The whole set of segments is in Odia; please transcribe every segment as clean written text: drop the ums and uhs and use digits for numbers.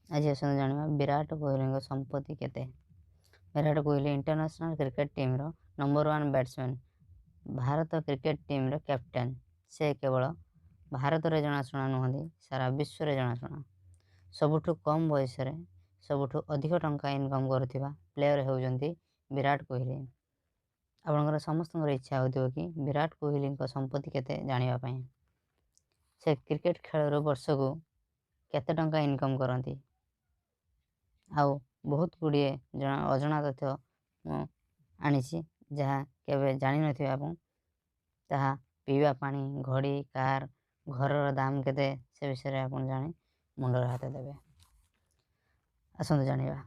आज आसନ୍ତୁ ଜାଣିବା ବିରାଟ କୋହଲିଙ୍କ ସମ୍ପତ୍ତି କେତେ। ବିରାଟ କୋହଲି ଇଣ୍ଟରନ୍ୟାସନାଲ କ୍ରିକେଟ ଟିମ୍ର ନମ୍ବର 1 ବ୍ୟାଟ୍ସମ୍ୟାନ୍, ଭାରତ କ୍ରିକେଟ ଟିମ୍ର କ୍ୟାପ୍ଟେନ୍। ସେ କେବଳ ଭାରତରେ ଜଣାଶୁଣା ନୁହନ୍ତି, ସାରା ବିଶ୍ୱରେ ଜଣାଶୁଣା। ସବୁଠୁ କମ୍ ବୟସରେ ସବୁଠୁ ଅଧିକ ଟଙ୍କା ଇନକମ୍ କରୁଥିବା ପ୍ଲେୟର ହେଉଛନ୍ତି ବିରାଟ କୋହଲି। ଆପଣଙ୍କର ସମସ୍ତଙ୍କର ଇଚ୍ଛା ହେଉଥିବ କି ବିରାଟ କୋହଲିଙ୍କ ସମ୍ପତ୍ତି କେତେ ଜାଣିବା ପାଇଁ। ସେ କ୍ରିକେଟ ଖେଳରୁ ବର୍ଷକୁ କେତେ ଟଙ୍କା ଇନକମ୍ କରନ୍ତି। ଆଉ ବହୁତ ଗୁଡ଼ିଏ ଅଜଣା ତଥ୍ୟ ମୁଁ ଆଣିଛି, ଯାହା କେବେ ଜାଣିନଥିବେ ଆପଣ। ତାହା ପିଇବା ପାଣି, ଘଡ଼ି, କାର୍, ଘରର ଦାମ କେତେ, ସେ ବିଷୟରେ ଆପଣ ଜାଣି ମୁଣ୍ଡରେ ହାତ ଦେବେ। ଆସନ୍ତୁ ଜାଣିବା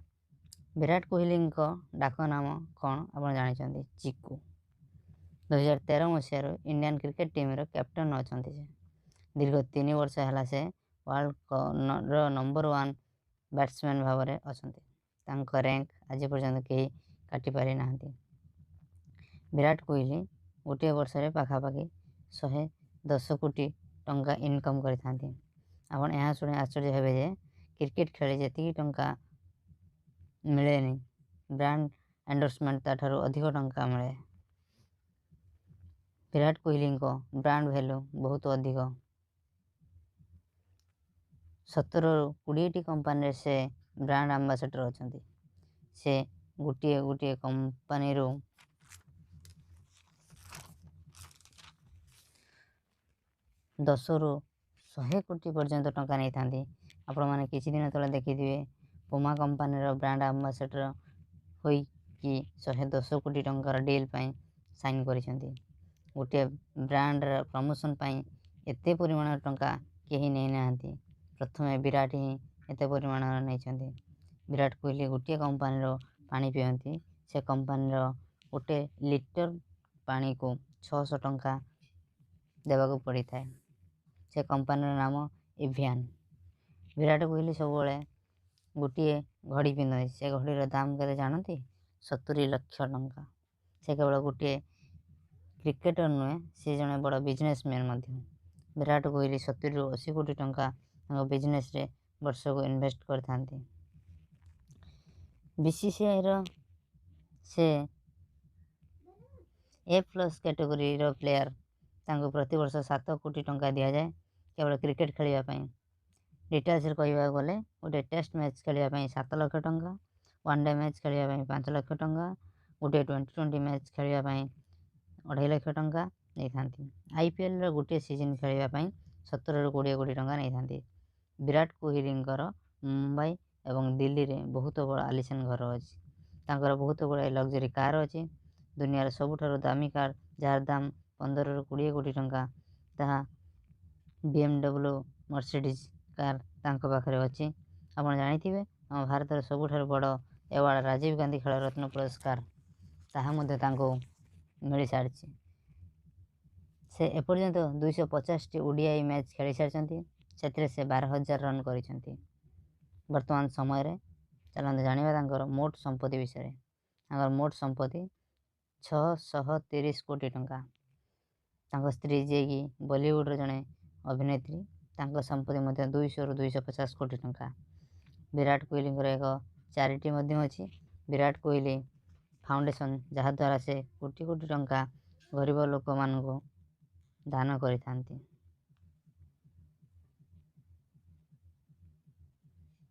ବିରାଟ କୋହଲିଙ୍କ ଡାକ ନାମ କ'ଣ ଆପଣ ଜାଣିଛନ୍ତି? ଚିକୁ। 2013 ମସିହାରୁ ଇଣ୍ଡିଆନ୍ କ୍ରିକେଟ ଟିମ୍ର କ୍ୟାପ୍ଟେନ୍ ଅଛନ୍ତି ସେ। ଦୀର୍ଘ 3 ବର୍ଷ ହେଲା ସେ ୱାର୍ଲ୍ଡର ନମ୍ବର 1 ବ୍ୟାଟ୍ସମ୍ୟାନ୍ ଭାବରେ ଅଛନ୍ତି। ତାଙ୍କ ର୍ୟାଙ୍କ ଆଜି ପର୍ଯ୍ୟନ୍ତ କେହି କାଟି ପାରିନାହାନ୍ତି। ବିରାଟ କୋହଲି ଗୋଟିଏ ବର୍ଷରେ ପାଖାପାଖି 110 କୋଟି ଟଙ୍କା ଇନକମ୍ କରିଥାନ୍ତି। ଆପଣ ଏହା ଶୁଣି ଆଶ୍ଚର୍ଯ୍ୟ ହେବେ ଯେ କ୍ରିକେଟ ଖେଳି ଯେତିକି ଟଙ୍କା ମିଳେନି, ବ୍ରାଣ୍ଡ ଏଣ୍ଡୋର୍ସମେଣ୍ଟ ତାଠାରୁ ଅଧିକ ଟଙ୍କା ମିଳେ। ବିରାଟ କୋହଲିଙ୍କ ବ୍ରାଣ୍ଡ ଭ୍ୟାଲୁ ବହୁତ ଅଧିକ। 17ରୁ 20ଟି କମ୍ପାନୀରେ ସେ ବ୍ରାଣ୍ଡ ଆମ୍ବାସେଡ଼ର ଅଛନ୍ତି। ସେ ଗୋଟିଏ କମ୍ପାନୀରୁ 10ରୁ 100 କୋଟି ପର୍ଯ୍ୟନ୍ତ ଟଙ୍କା ନେଇଥାନ୍ତି। ଆପଣମାନେ କିଛି ଦିନ ତଳେ ଦେଖିଥିବେ ପୁମା କମ୍ପାନୀର ବ୍ରାଣ୍ଡ ଆମ୍ବାସେଡ଼ର ହୋଇକି 110 କୋଟି ଟଙ୍କାର ଡିଲ୍ ପାଇଁ ସାଇନ୍ କରିଛନ୍ତି। ଗୋଟିଏ ବ୍ରାଣ୍ଡର ପ୍ରମୋସନ୍ ପାଇଁ ଏତେ ପରିମାଣର ଟଙ୍କା କେହି ନେଇନାହାନ୍ତି। ପ୍ରଥମେ ବିରାଟ ହିଁ ଏତେ ପରିମାଣର ନେଇଛନ୍ତି। ବିରାଟ କୋହଲି ଗୋଟିଏ କମ୍ପାନୀର ପାଣି ପିଅନ୍ତି। ସେ କମ୍ପାନୀର 1 ଲିଟର ପାଣିକୁ 600 ଟଙ୍କା ଦେବାକୁ ପଡ଼ିଥାଏ। ସେ କମ୍ପାନୀର ନାମ ଏଭିଆନ୍। ବିରାଟ କୋହଲି ସବୁବେଳେ ଗୋଟିଏ ଘଡ଼ି ପିନ୍ଧନ୍ତି। ସେ ଘଡ଼ିର ଦାମ କେତେ ଜାଣନ୍ତି? 70 ଲକ୍ଷ ଟଙ୍କା। ସେ କେବଳ ଗୋଟିଏ କ୍ରିକେଟର ନୁହେଁ, ସେ ଜଣେ ବଡ଼ ବିଜନେସମ୍ୟାନ୍ ମଧ୍ୟ। ବିରାଟ କୋହଲି 70ରୁ 80 କୋଟି ଟଙ୍କା ତାଙ୍କ ବିଜନେସରେ ବର୍ଷକୁ ଇନଭେଷ୍ଟ କରିଥାନ୍ତି। BCCIର ସେ A+ କ୍ୟାଟେଗୋରୀର ପ୍ଲେୟାର। ତାଙ୍କୁ ପ୍ରତିବର୍ଷ 7 କୋଟି ଟଙ୍କା ଦିଆଯାଏ କେବଳ କ୍ରିକେଟ ଖେଳିବା ପାଇଁ। ଡିଟେଲ୍ସରେ କହିବାକୁ ଗଲେ ଗୋଟିଏ ଟେଷ୍ଟ ମ୍ୟାଚ୍ ଖେଳିବା ପାଇଁ 7 ଲକ୍ଷ ଟଙ୍କା, ୱାନ୍ ଡେ ମ୍ୟାଚ୍ ଖେଳିବା ପାଇଁ 5 ଲକ୍ଷ ଟଙ୍କା, ଗୋଟିଏ T20 ମ୍ୟାଚ୍ ଖେଳିବା ପାଇଁ 2.5 ଲକ୍ଷ ଟଙ୍କା ନେଇଥାନ୍ତି। IPLର ଗୋଟିଏ ସିଜନ୍ ଖେଳିବା ପାଇଁ 17ରୁ 20 କୋଟି ଟଙ୍କା ନେଇଥାନ୍ତି। ବିରାଟ କୋହଲିଙ୍କର ମୁମ୍ବାଇ ଏବଂ ଦିଲ୍ଲୀରେ ବହୁତ ବଡ଼ ଆଲିଶାନ ଘର ଅଛି। ତାଙ୍କର ବହୁତ ଗୁଡ଼ାଏ ଲକ୍ସରୀ କାର୍ ଅଛି। ଦୁନିଆର ସବୁଠାରୁ ଦାମୀ କାର୍, ଯାହାର ଦାମ 15ରୁ 20 କୋଟି ଟଙ୍କା, ତାହା BMW ମର୍ସିଡିଜ୍ କାର୍ ତାଙ୍କ ପାଖରେ ଅଛି। ଆପଣ ଜାଣିଥିବେ ଆମ ଭାରତର ସବୁଠାରୁ ବଡ଼ ଆୱାର୍ଡ଼ ରାଜୀବ ଗାନ୍ଧୀ ଖେଳରତ୍ନ ପୁରସ୍କାର, ତାହା ମଧ୍ୟ ତାଙ୍କୁ ମିଳିସାରିଛି। ସେ ଏପର୍ଯ୍ୟନ୍ତ 250ଟି ODI ମ୍ୟାଚ୍ ଖେଳିସାରିଛନ୍ତି। ସେଥିରେ ସେ 12,000 ରନ୍ କରିଛନ୍ତି। ବର୍ତ୍ତମାନ ସମୟରେ ଚାଲନ୍ତୁ ଜାଣିବା ତାଙ୍କର ମୋଟ ସମ୍ପତ୍ତି ବିଷୟରେ। ତାଙ୍କର ମୋଟ ସମ୍ପତ୍ତି 630 କୋଟି ଟଙ୍କା। ତାଙ୍କ ସ୍ତ୍ରୀ, ଯିଏକି ବଲିଉଡ଼ର ଜଣେ ଅଭିନେତ୍ରୀ, ତାଙ୍କ ସମ୍ପତ୍ତି ମଧ୍ୟ 200ରୁ 250 କୋଟି ଟଙ୍କା। ବିରାଟ କୋହଲିଙ୍କର ଏକ ଚ୍ୟାରିଟି ମଧ୍ୟ ଅଛି, ବିରାଟ କୋହଲି ଫାଉଣ୍ଡେସନ୍, ଯାହାଦ୍ୱାରା ସେ କୋଟି କୋଟି ଟଙ୍କା ଗରିବ ଲୋକମାନଙ୍କୁ ଦାନ କରିଥାନ୍ତି।